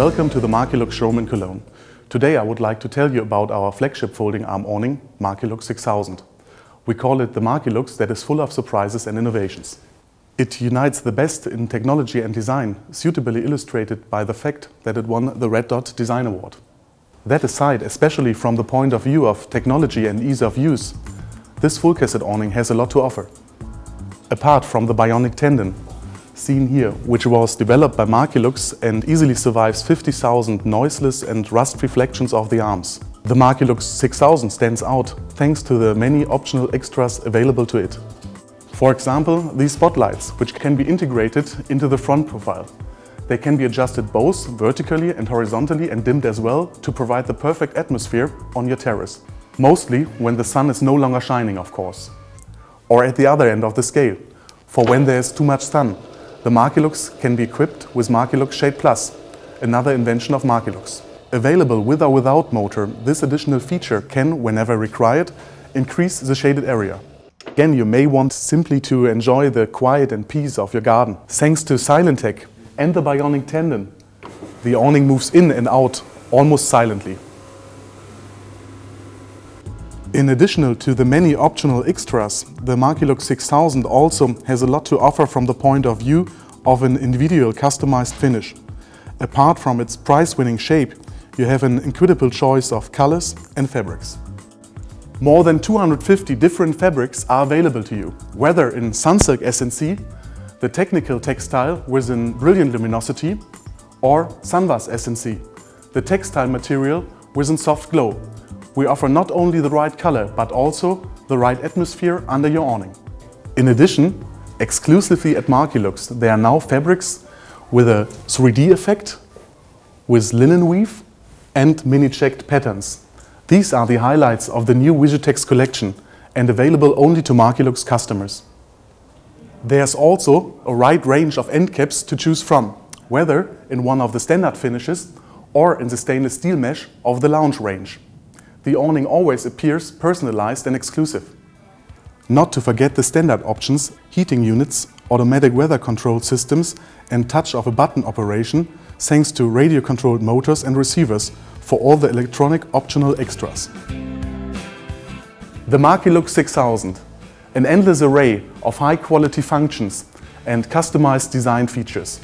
Welcome to the Markilux showroom in Cologne. Today I would like to tell you about our flagship folding arm awning, Markilux 6000. We call it the Markilux that is full of surprises and innovations. It unites the best in technology and design, suitably illustrated by the fact that it won the Red Dot Design Award. That aside, especially from the point of view of technology and ease of use, this full cassette awning has a lot to offer. Apart from the bionic tendon, seen here, which was developed by Markilux and easily survives 50,000 noiseless and rust reflections of the arms. The Markilux 6000 stands out thanks to the many optional extras available to it. For example, these spotlights, which can be integrated into the front profile. They can be adjusted both vertically and horizontally and dimmed as well to provide the perfect atmosphere on your terrace. Mostly when the sun is no longer shining, of course. Or at the other end of the scale, for when there is too much sun. The Markilux can be equipped with Markilux Shade Plus, another invention of Markilux. Available with or without motor, this additional feature can, whenever required, increase the shaded area. Again, you may want simply to enjoy the quiet and peace of your garden. Thanks to Silent Tech and the bionic tendon, the awning moves in and out almost silently. In addition to the many optional extras, the Markilux 6000 also has a lot to offer from the point of view of an individual customized finish. Apart from its prize-winning shape, you have an incredible choice of colors and fabrics. More than 250 different fabrics are available to you, whether in Sunsilk SNC, the technical textile with a brilliant luminosity, or Sunvas SNC, the textile material with a soft glow. We offer not only the right color, but also the right atmosphere under your awning. In addition, exclusively at Markilux, there are now fabrics with a 3D effect, with linen weave and mini-checked patterns. These are the highlights of the new 𝐦𝐨𝐬𝐿 collection and available only to Markilux customers. There's also a wide range of end caps to choose from, whether in one of the standard finishes or in the stainless steel mesh of the lounge range. The awning always appears personalized and exclusive. Not to forget the standard options, heating units, automatic weather control systems and touch of a button operation thanks to radio-controlled motors and receivers for all the electronic optional extras. The Markilux 6000, an endless array of high-quality functions and customized design features.